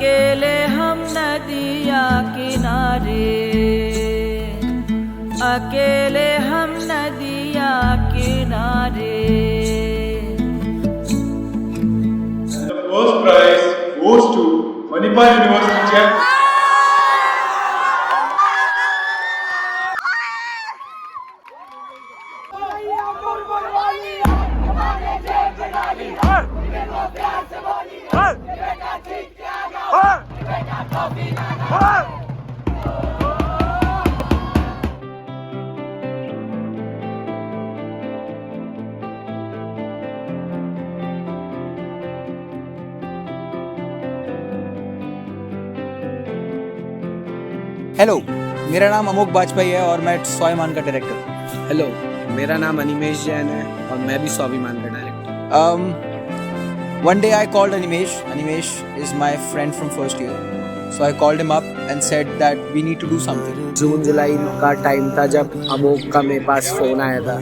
अकेले हम नदिया किनारे, अकेले हम नदिया किनारे। The first prize goes to Manipal University Jaipur. Hello, मेरा नाम अमोक बाजपेयी है और मैं स्वाभिमान का डायरेक्टर। हेलो, मेरा नाम अनिमेश जैन है और मैं भी स्वाभिमान का director. One day I called Animesh. Animesh is my friend from first year. So I called him up and said that we need to do something. जून जुलाई का टाइम था जब अमोक का मेरे पास फ़ोन आया था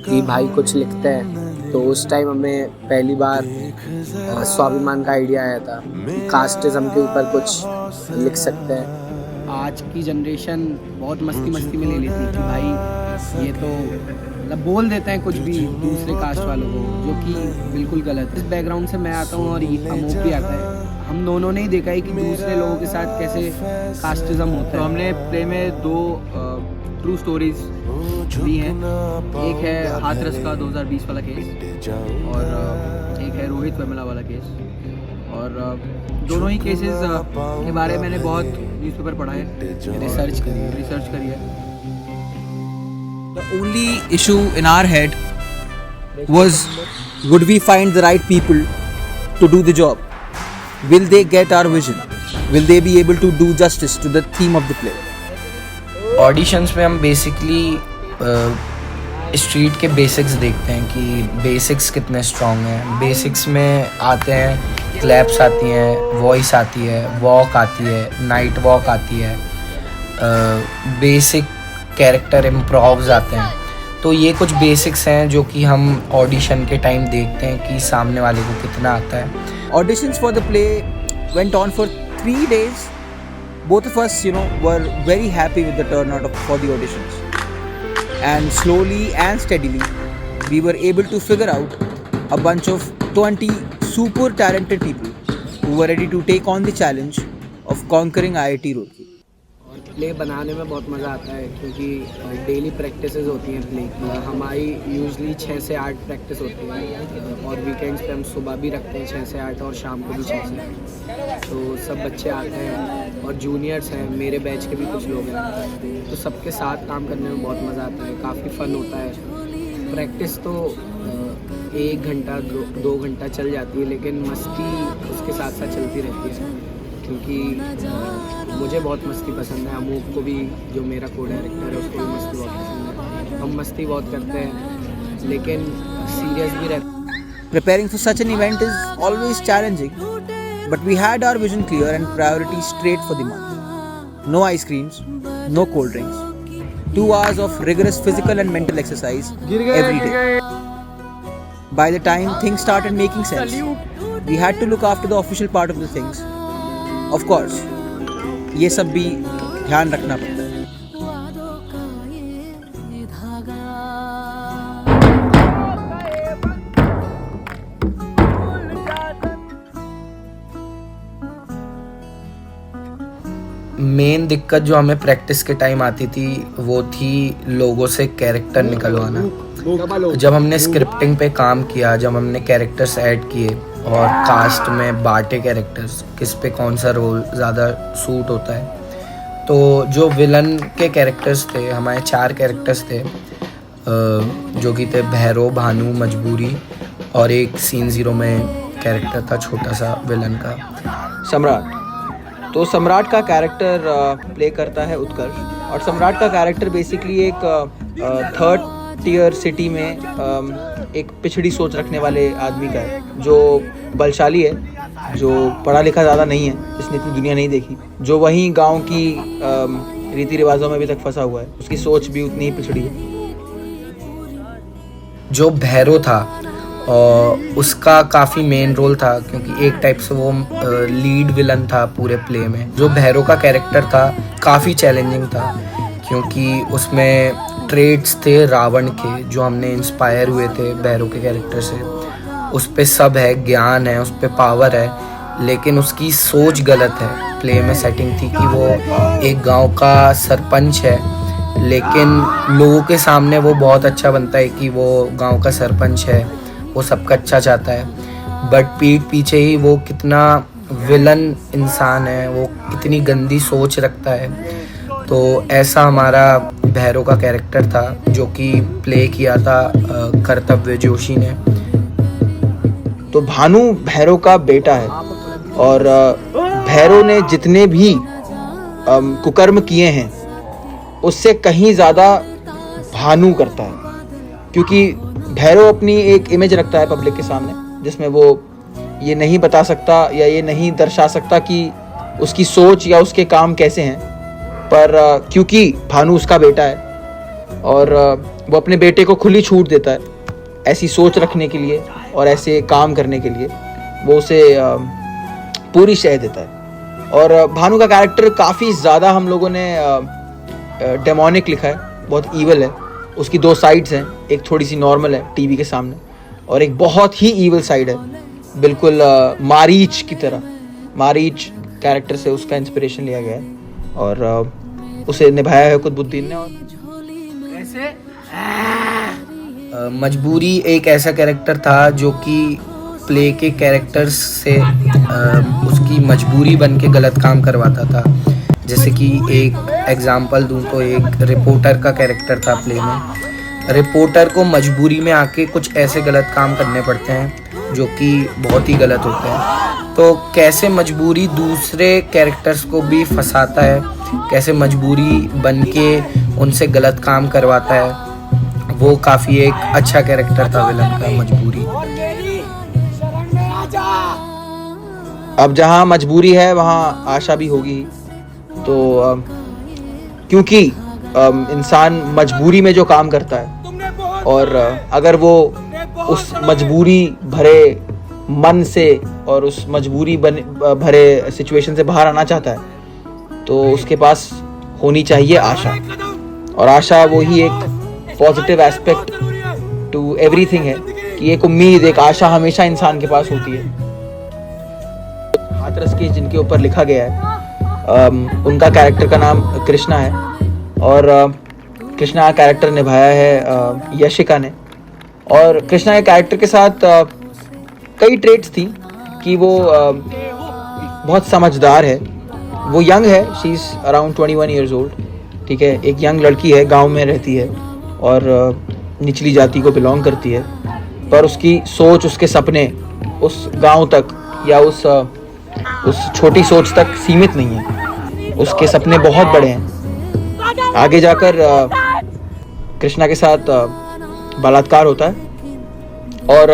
कि भाई कुछ लिखते हैं। तो उस टाइम हमें पहली बार स्वाभिमान का आइडिया आया था कि कास्टिज़म के ऊपर कुछ लिख सकते हैं। आज की जनरेशन बहुत मस्ती में ले लेती है कि भाई ये तो मतलब बोल देते हैं कुछ भी दूसरे कास्ट वालों को, जो कि बिल्कुल गलत है। इस बैकग्राउंड से मैं आता हूँ और अमोक भी आता है। हम दोनों ने ही देखा है कि दूसरे लोगों के साथ कैसे कास्टिज़म होता है। तो हमने प्ले में 2 ट्रू स्टोरीज दी हैं। एक है हाथरस का 2020 वाला केस और एक है रोहित वेमुला वाला केस। और दोनों ही केसेस के बारे में मैंने बहुत न्यूज़पेपर पढ़ा है, रिसर्च करी है। The only issue in our head was, would we find the right people to do the job? Will they get our vision? Will they be able to do justice to the theme of the play? Auditions में हम basically street के basics देखते हैं कि basics कितने strong हैं। Basics में आते हैं क्लैप्स आती हैं, वॉइस आती है, वॉक आती है, नाइट वॉक आती है, बेसिक कैरेक्टर इम्प्रोव्स आते हैं। तो ये कुछ बेसिक्स हैं जो कि हम ऑडिशन के टाइम देखते हैं कि सामने वाले को कितना आता है। Auditions for the play went on for 3 days. Both of us, were very happy with the turnout for the auditions. And slowly and steadily, we were able to figure out a bunch of 20 super talented people who were ready to take on the challenge of conquering IIT Roorkee. Play बनाने में बहुत मज़ा आता है क्योंकि daily practices होती हैं play की। हमारी यूजली 6 से 8 प्रैक्टिस होती है और वीकेंड्स पे हम सुबह भी रखते हैं 6 से 8 और शाम को भी 6 से। तो सब बच्चे आते हैं और जूनियर्स हैं, मेरे बैच के भी कुछ लोग हैं, तो सबके साथ काम करने में बहुत मज़ा आता है, काफ़ी फ़न होता है। प्रैक्टिस तो 1 घंटा 2 घंटा चल जाती है, लेकिन मस्ती उसके साथ साथ चलती रहती है क्योंकि मुझे बहुत मस्ती पसंद है। अमोक को भी, जो मेरा को डायरेक्टर है, उसको भी मस्ती बहुत पसंद है। हम मस्ती बहुत करते हैं लेकिन सीरियस भी रहते हैं। Preparing for such an event is always challenging, but we had our vision clear and priorities straight for the month. No ice creams, no cold drinks, 2 hours of rigorous physical and mental exercise every day. By the time things started making sense, we had to look after the official part of the things. Of course, ये सब भी ध्यान रखना पड़ता है। Main दिक्कत जो हमें प्रैक्टिस के टाइम आती थी वो थी लोगों से कैरेक्टर निकलवाना। जब हमने स्क्रिप्टिंग पे काम किया, जब हमने कैरेक्टर्स ऐड किए और कास्ट में बांटे कैरेक्टर्स, किस पे कौन सा रोल ज़्यादा सूट होता है, तो जो विलन के कैरेक्टर्स थे, हमारे 4 कैरेक्टर्स थे जो कि थे भैरव, भानु, मजबूरी और एक सीन 0 में कैरेक्टर था छोटा सा विलन का, सम्राट। तो सम्राट का कैरेक्टर प्ले करता है उत्कर्ष, और सम्राट का कैरेक्टर बेसिकली एक 3rd टियर सिटी में एक पिछड़ी सोच रखने वाले आदमी का है, जो बलशाली है, जो पढ़ा लिखा ज़्यादा नहीं है, जिसने इतनी दुनिया नहीं देखी, जो वहीं गांव की रीति रिवाजों में अभी तक फंसा हुआ है। उसकी सोच भी उतनी ही पिछड़ी है। जो भैरव था और उसका काफ़ी मेन रोल था क्योंकि एक टाइप से वो लीड विलन था पूरे प्ले में। जो भैरव का कैरेक्टर था काफ़ी चैलेंजिंग था क्योंकि उसमें ट्रेड्स थे रावण के जो हमने इंस्पायर हुए थे भैरव के कैरेक्टर से। उस पे सब है, ज्ञान है, उस पे पावर है, लेकिन उसकी सोच गलत है। प्ले में सेटिंग थी कि वो एक गांव का सरपंच है, लेकिन लोगों के सामने वो बहुत अच्छा बनता है कि वो गांव का सरपंच है, वो सबका अच्छा चाहता है, बट पीठ पीछे ही वो कितना विलन इंसान है, वो कितनी गंदी सोच रखता है। तो ऐसा हमारा भैरव का कैरेक्टर था जो कि प्ले किया था कर्तव्य जोशी ने। तो भानु भैरव का बेटा है और भैरव ने जितने भी कुकर्म किए हैं उससे कहीं ज़्यादा भानु करता है, क्योंकि भैरव अपनी एक इमेज रखता है पब्लिक के सामने जिसमें वो ये नहीं बता सकता या ये नहीं दर्शा सकता कि उसकी सोच या उसके काम कैसे हैं, पर क्योंकि भानु उसका बेटा है और वो अपने बेटे को खुली छूट देता है ऐसी सोच रखने के लिए और ऐसे काम करने के लिए, वो उसे पूरी शह देता है। और भानु का कैरेक्टर काफ़ी ज़्यादा हम लोगों ने डेमोनिक लिखा है, बहुत ईवल है। उसकी दो साइड्स हैं, एक थोड़ी सी नॉर्मल है टीवी के सामने और एक बहुत ही ईवल साइड है, बिल्कुल मारीच की तरह। मारीच कैरेक्टर से उसका इंस्पिरेशन लिया गया है और उसे निभाया है कुतुबुद्दीन ने। और मजबूरी एक ऐसा कैरेक्टर था जो कि प्ले के कैरेक्टर्स से उसकी मजबूरी बन के गलत काम करवाता था। जैसे कि एक एग्जांपल दूं तो एक रिपोर्टर का कैरेक्टर था प्ले में। रिपोर्टर को मजबूरी में आके कुछ ऐसे गलत काम करने पड़ते हैं जो कि बहुत ही गलत होते हैं। तो कैसे मजबूरी दूसरे कैरेक्टर्स को भी फंसाता है, कैसे मजबूरी बन के उनसे गलत काम करवाता है, वो काफ़ी एक अच्छा कैरेक्टर था विलन का मजबूरी। अब जहाँ मजबूरी है वहाँ आशा भी होगी। तो क्योंकि इंसान मजबूरी में जो काम करता है और अगर वो उस मजबूरी भरे मन से और उस मजबूरी भरे सिचुएशन से बाहर आना चाहता है तो उसके पास होनी चाहिए आशा। और आशा वो ही एक पॉजिटिव एस्पेक्ट टू एवरीथिंग है कि एक उम्मीद, एक आशा हमेशा इंसान के पास होती है। हाथरस के जिनके ऊपर लिखा गया है उनका कैरेक्टर का नाम कृष्णा है और कृष्णा का कैरेक्टर निभाया है यशिका ने। और कृष्णा के कैरेक्टर के साथ कई ट्रेट्स थी कि वो बहुत समझदार है, वो यंग है, she is around 21 years old, ठीक है, एक यंग लड़की है, गांव में रहती है और निचली जाति को बिलोंग करती है, पर उसकी सोच, उसके सपने उस गांव तक या उस छोटी सोच तक सीमित नहीं है, उसके सपने बहुत बड़े हैं। आगे जाकर कृष्णा के साथ बलात्कार होता है और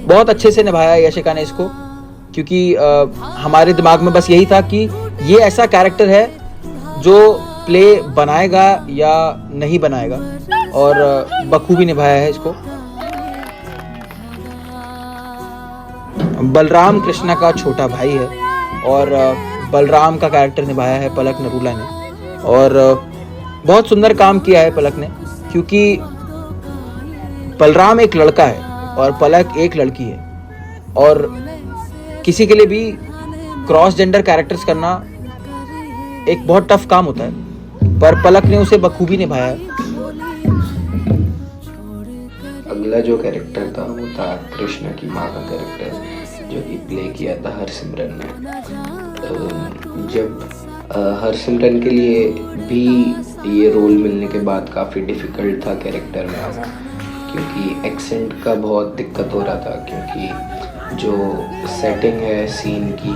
बहुत अच्छे से निभाया यशिका ने इसको, क्योंकि हमारे दिमाग में बस यही था कि ये ऐसा कैरेक्टर है जो प्ले बनाएगा या नहीं बनाएगा, और बखूबी निभाया है इसको। बलराम कृष्णा का छोटा भाई है और बलराम का कैरेक्टर निभाया है पलक नरूला ने और बहुत सुंदर काम किया है पलक ने, क्योंकि बलराम एक लड़का है और पलक एक लड़की है और किसी के लिए भी क्रॉस जेंडर कैरेक्टर्स करना एक बहुत टफ काम होता है, पर पलक ने उसे बखूबी निभाया है। अगला जो कैरेक्टर था वो था कृष्णा की माँ का कैरेक्टर जो कि प्ले किया था हरसिमरन ने। जब हरसिमरन के लिए भी ये रोल मिलने के बाद काफ़ी डिफ़िकल्ट था कैरेक्टर में आना, क्योंकि एक्सेंट का बहुत दिक्कत हो रहा था, क्योंकि जो सेटिंग है सीन की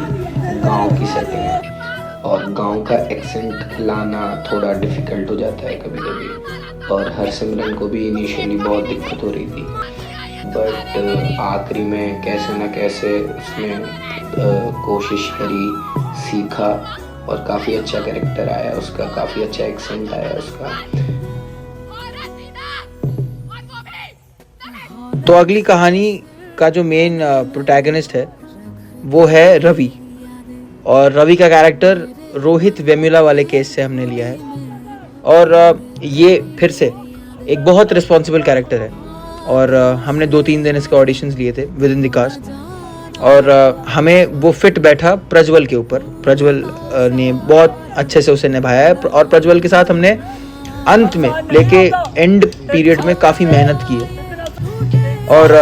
गांव की सेटिंग है और गांव का एक्सेंट लाना थोड़ा डिफ़िकल्ट हो जाता है कभी कभी, और हरसिमरन को भी इनिशियली बहुत दिक्कत हो रही थी, बट आखिरी में कैसे न कैसे उसने कोशिश करी, सीखा और काफ़ी अच्छा कैरेक्टर आया उसका, काफ़ी अच्छा एक्सेंट आया उसका। तो अगली कहानी का जो मेन प्रोटैगनिस्ट है वो है रवि, और रवि का कैरेक्टर रोहित वेमुला वाले केस से हमने लिया है। और ये फिर से एक बहुत रिस्पॉन्सिबल कैरेक्टर है, और हमने 2-3 दिन इसके ऑडिशंस लिए थे विद इन द कास्ट, और हमें वो फिट बैठा प्रज्वल के ऊपर। प्रज्वल ने बहुत अच्छे से उसे निभाया है, और प्रज्वल के साथ हमने अंत में लेके एंड पीरियड में काफ़ी मेहनत की है, और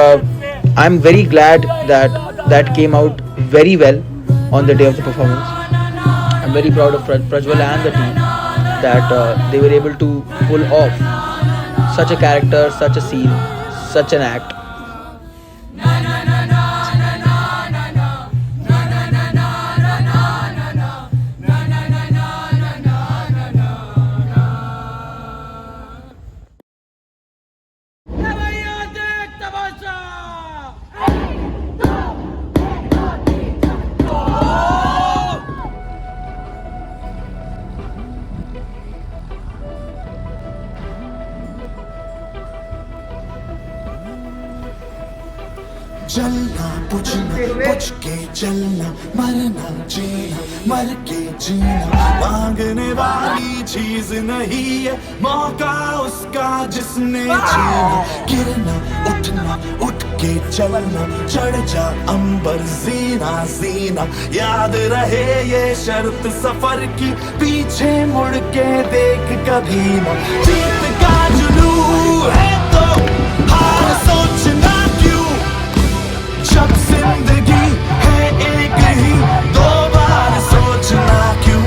I am very glad that came out very well on the day of the performance. I am very proud of Prajwal and the team that they were able to pull off such a character, such a scene, such an act. चलना बुझना बुझ के चलना, मरना जीना मर के जीना, मांगने वाली चीज नहीं है मौका उसका जिसने छीना। गिरना उठना उठ के चलना, चढ़ जा अंबर जीना जीना, याद रहे ये शर्त सफर की, पीछे मुड़ के देख कभी ना। जीत का जुनून है तो हार सोचना क्यों, जब जिंदगी है एक ही, दो बार सोचना क्यों।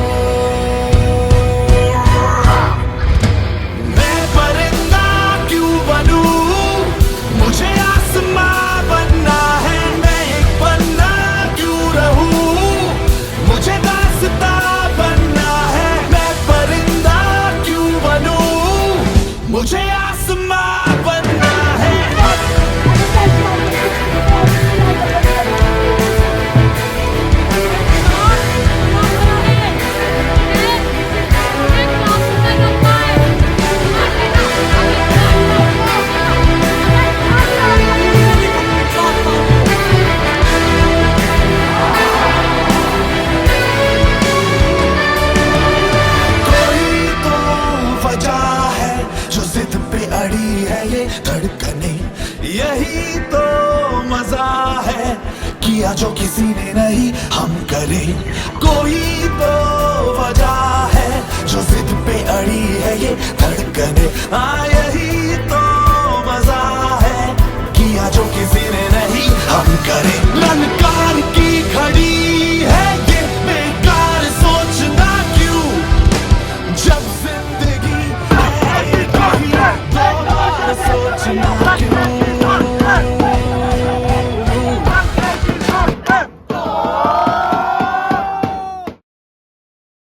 मैं परिंदा क्यों बनूं, मुझे आसमां बनना है, मैं एक पन्ना क्यों रहूं, मुझे दास्तां बनना है। मैं परिंदा क्यों बनूं, मुझे आसमां बनना है। यही तो मजा है, किया जो किसी ने नहीं हम करें। कोई तो वजह है जो जिद पे अड़ी है ये धड़कने, हाँ यही तो